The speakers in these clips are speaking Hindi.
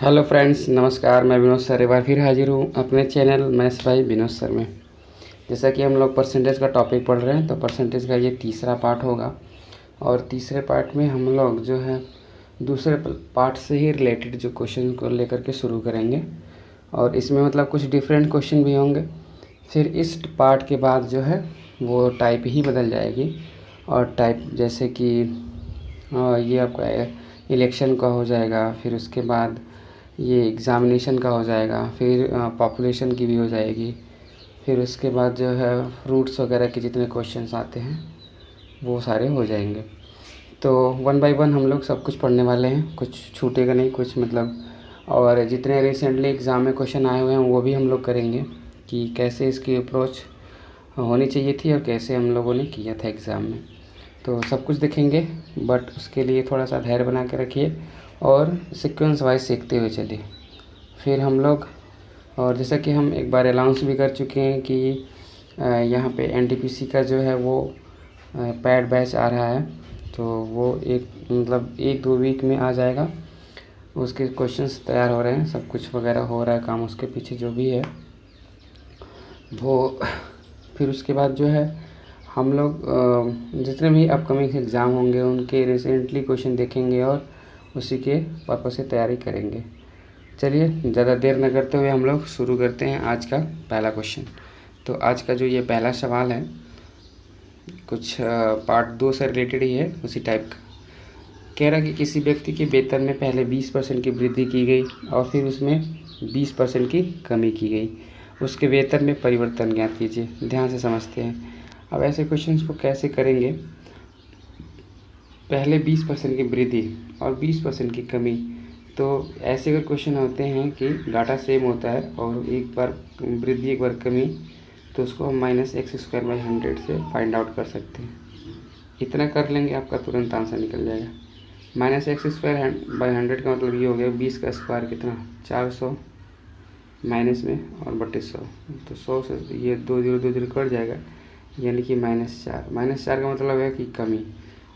हेलो फ्रेंड्स, नमस्कार। मैं विनोद सर एक बार फिर हाजिर हूँ अपने चैनल मैथ्स भाई विनोद सर में। जैसा कि हम लोग परसेंटेज का टॉपिक पढ़ रहे हैं, तो परसेंटेज का ये तीसरा पार्ट होगा। और तीसरे पार्ट में हम लोग जो है दूसरे पार्ट से ही रिलेटेड जो क्वेश्चन को लेकर के शुरू करेंगे। और इसमें मतलब कुछ डिफरेंट क्वेश्चन भी होंगे। फिर इस पार्ट के बाद जो है वो टाइप ही बदल जाएगी। और टाइप जैसे कि ये आपका इलेक्शन का हो जाएगा, फिर उसके बाद ये एग्ज़ामिनेशन का हो जाएगा, फिर पॉपुलेशन की भी हो जाएगी, फिर उसके बाद जो है फ्रूट्स वगैरह के जितने क्वेश्चंस आते हैं वो सारे हो जाएंगे। तो वन बाय वन हम लोग सब कुछ पढ़ने वाले हैं, कुछ छूटेगा नहीं कुछ मतलब। और जितने रिसेंटली एग्ज़ाम में क्वेश्चन आए हुए हैं वो भी हम लोग करेंगे कि कैसे इसकी अप्रोच होनी चाहिए थी और कैसे हम लोगों ने किया था एग्ज़ाम में। तो सब कुछ देखेंगे, बट उसके लिए थोड़ा सा धैर्य बना के रखिए और सीक्वेंस वाइज सीखते हुए चलिए। फिर हम लोग, और जैसा कि हम एक बार अनाउंस भी कर चुके हैं कि यहाँ पे एनटीपीसी का जो है वो पैड बैच आ रहा है, तो वो एक दो वीक में आ जाएगा। उसके क्वेश्चंस तैयार हो रहे हैं, सब कुछ वगैरह हो रहा है काम उसके पीछे जो भी है वो। फिर उसके बाद जो है हम लोग जितने भी अपकमिंग एग्ज़ाम होंगे उनके रिसेंटली क्वेश्चन देखेंगे और उसी के पर्पस से तैयारी करेंगे। चलिए ज़्यादा देर न करते हुए हम लोग शुरू करते हैं आज का पहला क्वेश्चन। तो आज का जो ये पहला सवाल है कुछ पार्ट 2 से रिलेटेड ही है, उसी टाइप का। कह रहा कि किसी व्यक्ति के वेतन में पहले 20% की वृद्धि की गई और फिर उसमें 20% की कमी की गई। उसके वेतन में परिवर्तन ज्ञात कीजिए। ध्यान से समझते हैं। अब ऐसे क्वेश्चंस को कैसे करेंगे। पहले 20% की वृद्धि और 20% की कमी, तो ऐसे अगर क्वेश्चन होते हैं कि डाटा सेम होता है और एक बार वृद्धि एक बार कमी, तो उसको हम -x²/100 से फाइंड आउट कर सकते हैं। इतना कर लेंगे आपका तुरंत आंसर निकल जाएगा। -x²/100 का मतलब ये हो गया 20 का स्क्वायर कितना 400 माइनस में और बटे 100, तो 100 से ये 2 0 2 0 कट जाएगा, यानी कि -4। -4 का मतलब है कि कमी,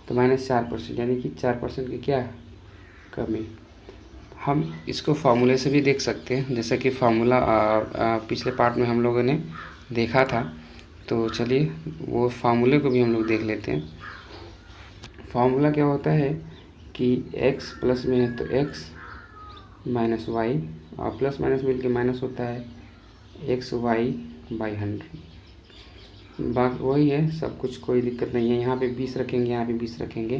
तो -4% यानी कि 4% की क्या कमी। हम इसको फार्मूले से भी देख सकते हैं, जैसा कि फार्मूला पिछले पार्ट में हम लोगों ने देखा था। तो चलिए वो फार्मूले को भी हम लोग देख लेते हैं। फार्मूला क्या होता है कि x प्लस में है तो x माइनस वाई, और प्लस माइनस मिल के माइनस होता है xy/100। बाकी वही है, सब कुछ कोई दिक्कत नहीं है। यहाँ पे 20 रखेंगे, यहाँ पे 20 रखेंगे,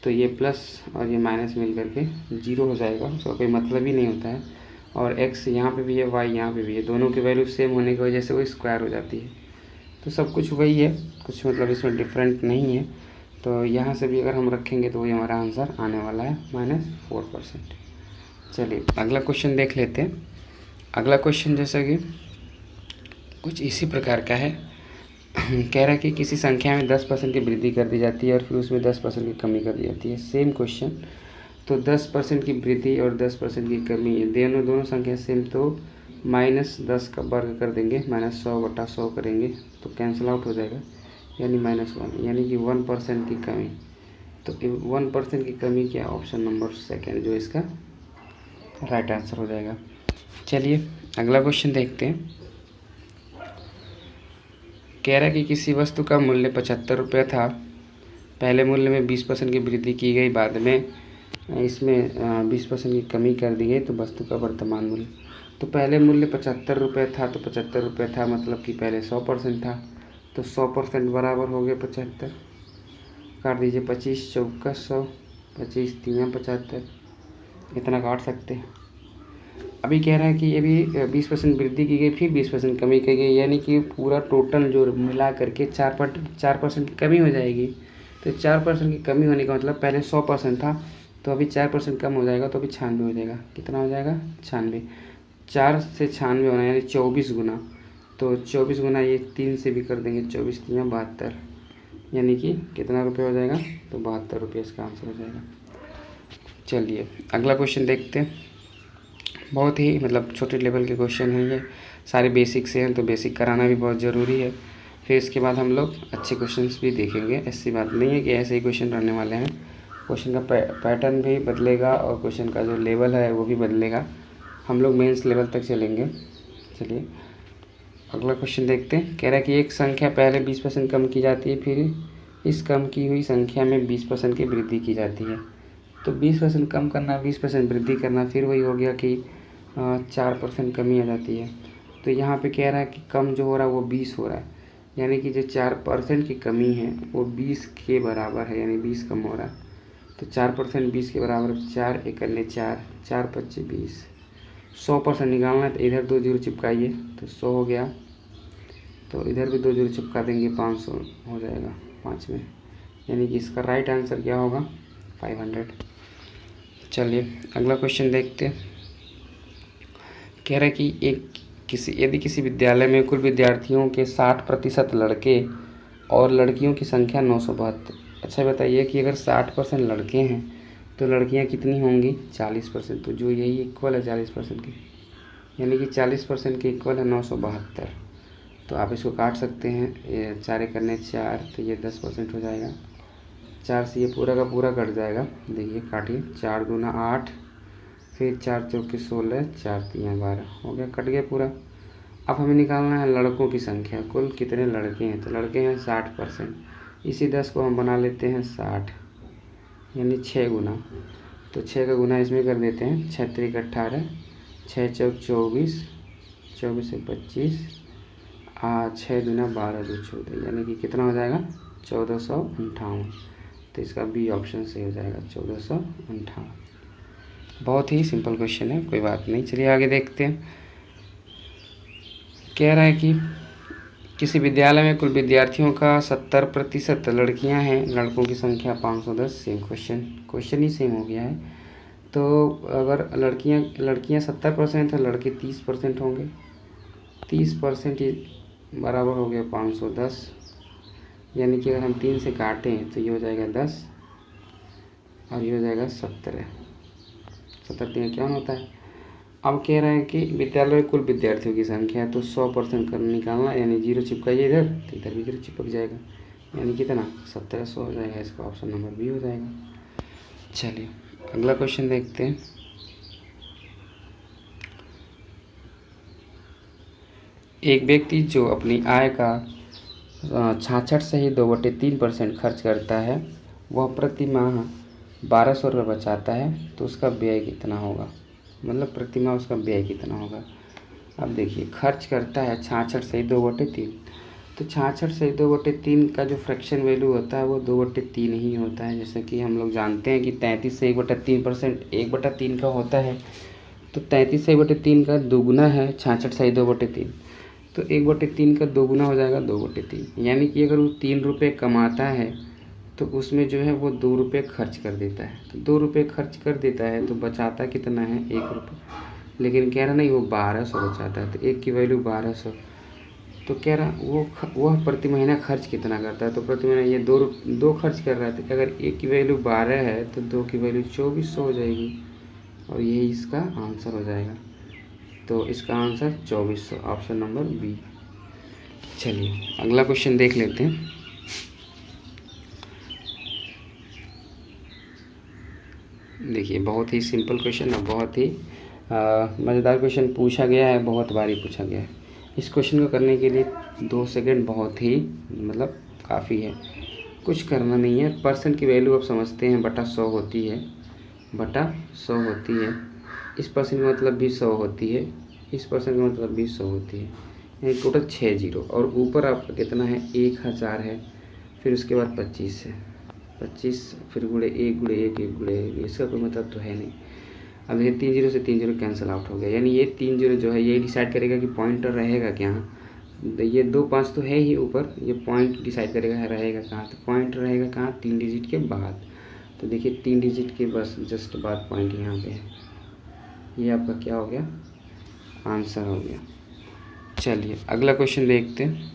तो ये प्लस और ये माइनस मिल करके 0 हो जाएगा, उसका कोई मतलब ही नहीं होता है। और x यहाँ पे भी है, y यहाँ पे भी है, दोनों की वैल्यू सेम होने की वजह से वो स्क्वायर हो जाती है। तो सब कुछ वही है, कुछ मतलब इसमें डिफरेंट नहीं है। तो यहाँ से भी अगर हम रखेंगे तो वही हमारा आंसर आने वाला है -4%। चलिए अगला क्वेश्चन देख लेते हैं। अगला क्वेश्चन जैसा कि कुछ इसी प्रकार का है। कह रहा है कि किसी संख्या में 10% की वृद्धि कर दी जाती है और फिर उसमें 10% की कमी कर दी जाती है। सेम क्वेश्चन, तो 10% की वृद्धि और 10% की कमी, दोनों संख्या सेम, तो -10 का वर्ग कर देंगे, -100/100 करेंगे तो कैंसिल आउट हो जाएगा, यानी -1, यानी कि 1% की कमी। तो 1% की कमी क्या, ऑप्शन नंबर सेकेंड जो इसका राइट आंसर हो जाएगा। चलिए अगला क्वेश्चन देखते हैं। कह रहा है कि किसी वस्तु का मूल्य 75 रुपये था, पहले मूल्य में 20% की वृद्धि की गई, बाद में इसमें 20% की कमी कर दी गई, तो वस्तु का वर्तमान मूल्य। तो पहले मूल्य 75 रुपये था, तो 75 रुपये था मतलब कि पहले 100% था, तो 100% बराबर हो गया 75। काट दीजिए, 25 चौका 100, 25 3 75, इतना काट सकते हैं। अभी कह रहा है कि ये भी 20% वृद्धि की गई, फिर 20% कमी की गई, यानी कि पूरा टोटल जो मिला करके 4% की कमी हो जाएगी। तो 4% की कमी होने का मतलब पहले 100% था, तो अभी 4% कम हो जाएगा, तो अभी 96 हो जाएगा। कितना हो जाएगा 96, 4 से 96 होना यानी 24 गुना। तो 24 गुना ये 3 से भी कर देंगे, 24 3 72, यानी कि कितना रुपये हो जाएगा, तो 72 रुपये इसका आंसर हो जाएगा। चलिए अगला क्वेश्चन देखते हैं। बहुत ही मतलब छोटे लेवल के क्वेश्चन हैं ये, सारे बेसिक से हैं, तो बेसिक कराना भी बहुत ज़रूरी है। फिर इसके बाद हम लोग अच्छे क्वेश्चंस भी देखेंगे। ऐसी बात नहीं है कि ऐसे ही क्वेश्चन रहने वाले हैं, क्वेश्चन का पैटर्न भी बदलेगा और क्वेश्चन का जो लेवल है वो भी बदलेगा। हम लोग मेंस लेवल तक चलेंगे। चलिए अगला क्वेश्चन देखते हैं। कह रहा है कि एक संख्या पहले 20% कम की जाती है, फिर इस कम की हुई संख्या में 20% की वृद्धि की जाती है। तो 20% कम करना, 20% वृद्धि करना, फिर वही हो गया कि 4% कमी आ जाती है। तो यहाँ पे कह रहा है कि कम जो हो रहा है वो 20 हो रहा है, यानी कि जो 4% की कमी है वो 20 के बराबर है, यानी 20 कम हो रहा है। तो 4% 20 के बराबर, 4 एकन्ने 4, 4 पच्चे 20, 100% निकालना है तो इधर 2 जीरो चिपकाइए तो 100 हो गया। तो इधर भी 2 जीरो चिपका देंगे, 500 हो जाएगा 5 में, यानी कि इसका राइट आंसर क्या होगा 500। चलिए अगला क्वेश्चन देखते हैं। कह रहा है कि यदि किसी विद्यालय में कुल विद्यार्थियों के 60% लड़के और लड़कियों की संख्या 972। अच्छा बताइए कि अगर 60% लड़के हैं तो लड़कियां कितनी होंगी 40%। तो जो यही इक्वल है 40% की, यानी कि 40% के इक्वल है 972। तो आप इसको काट सकते हैं, ये 4 एकन्ने 4, तो ये 10% हो जाएगा। 4 से ये पूरा का पूरा कट जाएगा। देखिए काटिए, 4 दूना 8, फिर 4 चौके 16, 4 तियाँ 12, हो गया, कट गया पूरा। अब हमें निकालना है लड़कों की संख्या, कुल कितने लड़के हैं। तो लड़के हैं 60%, इसी 10 को हम बना लेते हैं 60, यानी 6 गुना। तो 6 का गुना इसमें कर देते हैं, 6 त्रिक 18, 6 चौक 24, 24 से 25, 6 दूना 12 दो 14, यानी कि कितना हो जाएगा 1458। तो इसका बी ऑप्शन सही हो जाएगा 1458। बहुत ही सिंपल क्वेश्चन है, कोई बात नहीं। चलिए आगे देखते हैं। कह रहा है कि किसी विद्यालय में कुल विद्यार्थियों का 70% लड़कियां हैं, लड़कों की संख्या 510। सेम क्वेश्चन ही सेम हो गया है। तो अगर लड़कियां 70% है, लड़के 30% होंगे। 30% ही बराबर हो गया 510, यानी कि अगर हम 3 से काटें तो ये हो जाएगा 10 और ये हो जाएगा 17। 17 क्या होता है। अब कह रहे हैं कि विद्यालय में कुल विद्यार्थियों की संख्या है, तो 100% कर निकालना, यानी 0 चिपकाइए इधर तो इधर भी 0 चिपक जाएगा, यानी कितना 1700 हो जाएगा। इसका ऑप्शन नंबर बी हो जाएगा। चलिए अगला क्वेश्चन देखते हैं। एक व्यक्ति जो अपनी आय का 66 से ही 2/3% खर्च करता है, वह प्रति माह 1200 रुपये बचाता है, तो उसका व्यय कितना होगा। मतलब प्रति माह उसका व्यय कितना होगा। अब देखिए, खर्च करता है 66 से 2/3, तो 66 से 2/3 का जो फ्रैक्शन वैल्यू होता है वो 2/3 ही होता है। जैसे कि हम लोग जानते हैं कि 33 से 1/3% 1/3 का होता है, तो 33 से 1/3 का दोगुना है 66 से 2/3, तो 1/3 का दोगुना हो जाएगा 2/3। यानी कि अगर वो 3 रुपये कमाता है तो उसमें जो है वो 2 रुपये खर्च कर देता है। तो 2 रुपये खर्च कर देता है तो बचाता कितना है 1 रुपये, लेकिन कह रहा नहीं वो 1200 बचाता है, तो 1 की वैल्यू 1200। तो कह रहा वह प्रति महीना खर्च कितना करता है। तो प्रति महीना ये 2 खर्च कर रहा है, तो अगर 1 की वैल्यू 12 है तो 2 की वैल्यू 2400 हो जाएगी, और यही इसका आंसर हो जाएगा। तो इसका आंसर 2400, ऑप्शन नंबर बी। चलिए अगला क्वेश्चन देख लेते हैं। देखिए बहुत ही सिंपल क्वेश्चन है, बहुत ही मज़ेदार क्वेश्चन पूछा गया है, बहुत बारी पूछा गया है। इस क्वेश्चन को करने के लिए 2 सेकंड बहुत ही मतलब काफ़ी है, कुछ करना नहीं है। परसेंट की वैल्यू आप समझते हैं, बटा 100 होती है, बटा 100 होती है। इस परसेंट का मतलब भी 100 होती है, इस परसेंट का मतलब भी 100 होती है, यानी टोटल 6 जीरो। और ऊपर आपका कितना है 1000 है, फिर उसके बाद 25 है, 25 फिर गुणे 1 गुणे 1 1 गुणे 1, इसका कोई मतलब तो है नहीं। अब ये 3 जीरो से 3 जीरो कैंसिल आउट हो गया, यानी ये 3 जीरो जो है ये डिसाइड करेगा कि पॉइंटर रहेगा क्या। ये 2 5 तो है ही ऊपर, ये पॉइंट डिसाइड करेगा रहेगा कहाँ। तो पॉइंट रहेगा कहाँ 3 डिजिट के बाद। तो देखिए 3 डिजिट के बस जस्ट बाद पॉइंट यहाँ पे है, ये आपका क्या हो गया आंसर हो गया। चलिए अगला क्वेश्चन देखते हैं।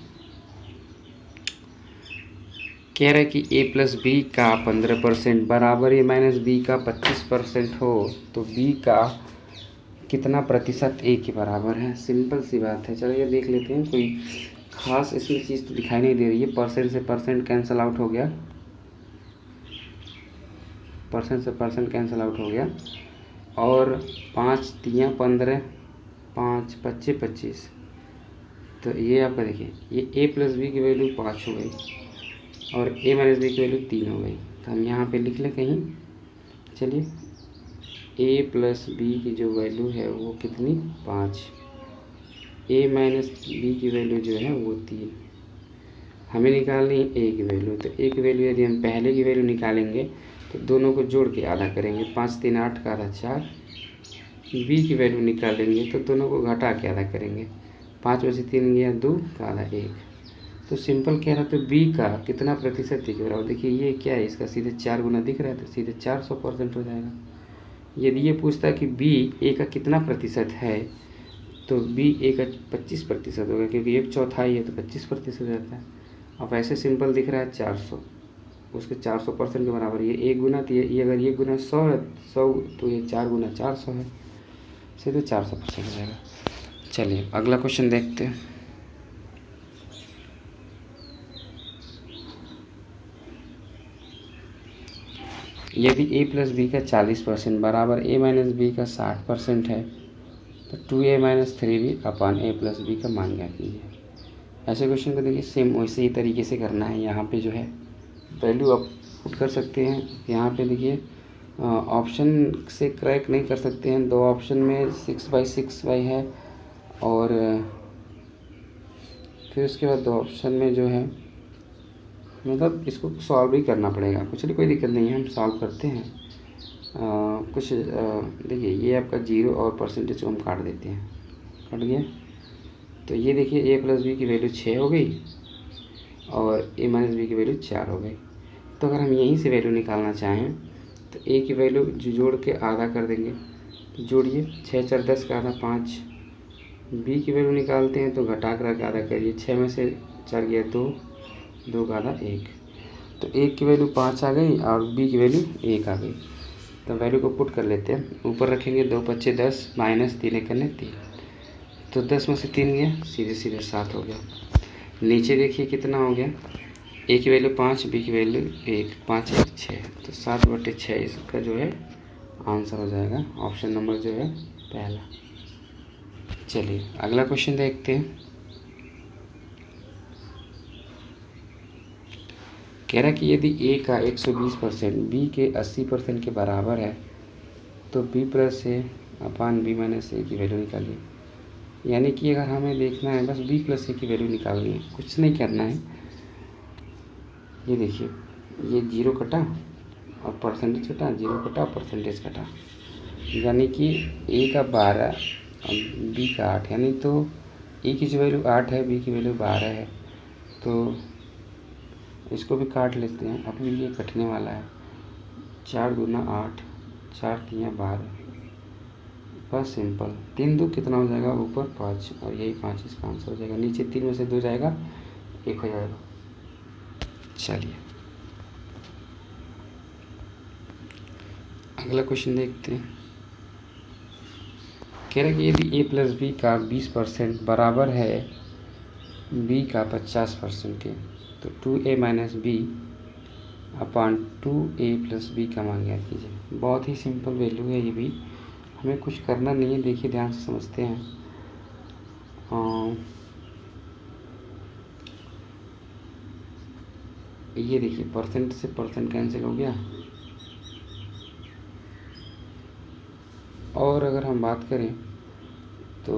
कह रहा है कि a प्लस बी का 15% बराबर a माइनस बी का 25% हो, तो b का कितना प्रतिशत a के बराबर है। सिंपल सी बात है, चलिए देख लेते हैं। कोई खास इसमें चीज़ तो दिखाई नहीं दे रही है, परसेंट से परसेंट कैंसिल आउट हो गया। परसेंट से परसेंट कैंसिल आउट हो गया, और 5 3 15, 5 25 25। तो ये आपका देखिए, ये a प्लस बी की वैल्यू 5 हो गई और a माइनस बी की वैल्यू 3 हो गई। तो हम यहाँ पे लिख लें कहीं, चलिए a प्लस बी की जो वैल्यू है वो कितनी, 5, a माइनस बी की वैल्यू जो है वो 3। हमें निकालनी है a की वैल्यू। तो a की वैल्यू यदि हम पहले की वैल्यू निकालेंगे तो दोनों को जोड़ के आधा करेंगे, 5 3 8 का आधा 4। b की वैल्यू निकालेंगे तो दोनों को घटा के आधा करेंगे, 5 में से 3 गया 2 का आधा 1। तो सिंपल कह रहा है, तो b का कितना प्रतिशत दिख रहा है। देखिए ये क्या है, इसका सीधे 4 गुना दिख रहा है, तो सीधे 400% हो जाएगा। यदि ये पूछता है कि b a का कितना प्रतिशत है, तो b a का 25% होगा, क्योंकि 1/4 है तो 25% रहता है। अब ऐसे सिंपल दिख रहा है 400, उसके 400% के बराबर ये 1 गुना, तो ये अगर 1 गुना 100 है, 100 तो ये 4 गुना 400 है, सीधे 400% हो जाएगा। चलिए अगला क्वेश्चन देखते हैं। यदि a प्लस बी का 40% बराबर a माइनस बी का 60% है, तो 2a माइनस 3b अपान a प्लस बी का मान ज्ञात कीजिए। ऐसे क्वेश्चन को देखिए सेम वैसे ही तरीके से करना है। यहाँ पे जो है वैल्यू आप पुट कर सकते हैं। यहाँ पे देखिए ऑप्शन से क्रैक नहीं कर सकते हैं, दो ऑप्शन में 6/6 है, और फिर उसके बाद दो ऑप्शन में जो है, मतलब इसको सॉल्व ही करना पड़ेगा। कुछ नहीं, कोई दिक्कत नहीं है, हम सॉल्व करते हैं। देखिए ये आपका 0 और परसेंटेज को हम काट देते हैं, कट गया। तो ये देखिए a प्लस बी की वैल्यू 6 हो गई और a माइनस बी की वैल्यू 4 हो गई। तो अगर हम यहीं से वैल्यू निकालना चाहें तो a की वैल्यू जोड़ के आधा कर देंगे, तो जोड़िए 6 4 10 का आधा 5। b की वैल्यू निकालते हैं तो घटा कर आधा करिए, 6 में से 4 गया 2, 2 का आधा 1। तो a की वैल्यू 5 आ गई और b की वैल्यू 1 आ गई। तो वैल्यू को पुट कर लेते हैं, ऊपर रखेंगे 2 5 10 माइनस 3 1 3, तो 10 में से 3 गया, सीधे सीधे 7 हो गया। नीचे देखिए कितना हो गया, a की वैल्यू 5, b की वैल्यू 1, 5 1 6, तो 7/6 इसका जो है आंसर हो जाएगा, ऑप्शन नंबर जो है पहला। चलिए अगला क्वेश्चन देखते हैं। कह रहा है कि यदि a का 120% b के 80% के बराबर है, तो b plus a upon b minus a की वैल्यू निकालिए। यानी कि अगर हमें देखना है बस b प्लस a की वैल्यू निकालनी है, कुछ नहीं करना है। ये देखिए ये 0 कटा और परसेंटेज कटा, 0 कटा और परसेंटेज कटा, यानी कि a का 12 और b का 8, यानी तो a की जो वैल्यू 8 है, b की वैल्यू 12 है। तो इसको भी काट लेते हैं, अभी ये कटने वाला है। 4 दूना 8, 4 3 12, बस सिंपल। 3 2 कितना हो जाएगा, ऊपर 5 और यही 5 इसका आंसर हो जाएगा। नीचे 3 में से 2 जाएगा, 1 हो जाएगा। चलिए अगला क्वेश्चन देखते हैं। कह रहे कि यदि a प्लस बी का 20% बराबर है b का 50% के, तो 2a माइनस बी अपान 2a प्लस बी का मान ज्ञात कीजिए। बहुत ही सिंपल वैल्यू है, ये भी हमें कुछ करना नहीं है। देखिए ध्यान से समझते हैं। ये देखिए परसेंट से परसेंट कैंसिल हो गया, और अगर हम बात करें तो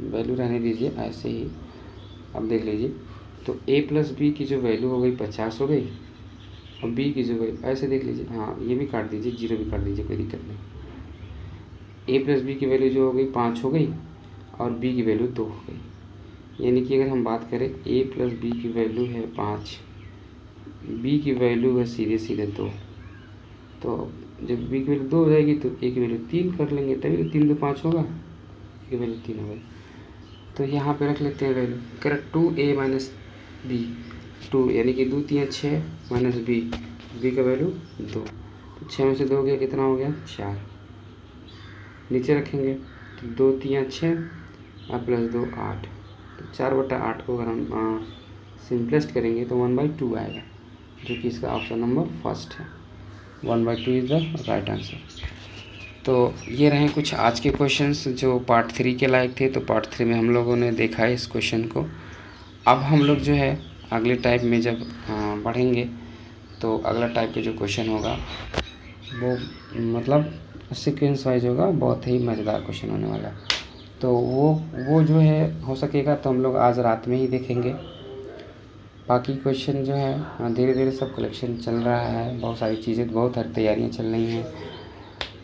वैल्यू रहने दीजिए ऐसे ही। अब देख लीजिए, तो a प्लस बी की जो वैल्यू हो गई 50 हो गई, और b की जो वैल्यू ऐसे देख लीजिए, हाँ ये भी काट दीजिए, 0 भी काट दीजिए, कोई दिक्कत नहीं। a प्लस बी की वैल्यू जो हो गई 5 हो गई और b की वैल्यू 2 हो गई। यानी कि अगर हम बात करें a प्लस बी की वैल्यू है 5, b की वैल्यू है सीधे सीधे 2। तो जब b की वैल्यू 2 हो जाएगी तो a की वैल्यू 3 कर लेंगे, तभी तो 3 2 5 होगा, a की वैल्यू 3 हो गई। तो यहाँ पे रख लेते हैं value, correct 2a minus B, 2 यानी कि 2 3 6 माइनस b का वैल्यू 2, तो 6 में से 2 गया, कितना हो गया 4। नीचे रखेंगे तो 2 3 6 और प्लस 2 8, तो 4/8 को अगर हम सिंपलेस्ट करेंगे तो 1/2 आएगा, जो कि इसका ऑप्शन नंबर फर्स्ट है। 1/2 इज़ द राइट आंसर। तो ये रहे कुछ आज के क्वेश्चंस जो पार्ट 3 के लायक थे। तो पार्ट 3 में हम लोगों ने देखा है इस क्वेश्चन को। अब हम लोग जो है अगले टाइप में जब पढ़ेंगे तो अगला टाइप का जो क्वेश्चन होगा वो मतलब सीक्वेंस वाइज होगा, बहुत ही मज़ेदार क्वेश्चन होने वाला है। तो वो जो है हो सकेगा तो हम लोग आज रात में ही देखेंगे। बाकी क्वेश्चन जो है धीरे धीरे सब कलेक्शन चल रहा है, बहुत सारी चीज़ें, बहुत सारी तैयारियां चल रही हैं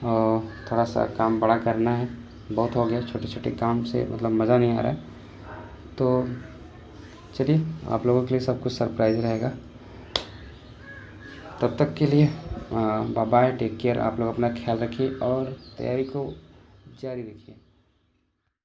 और थोड़ा सा काम बड़ा करना है। बहुत हो गया छोटे छोटे काम से, मतलब मज़ा नहीं आ रहा है। तो चलिए आप लोगों के लिए सब कुछ सरप्राइज़ रहेगा। तब तक के लिए बाय बाय, टेक केयर। आप लोग अपना ख्याल रखिए और तैयारी को जारी रखिए।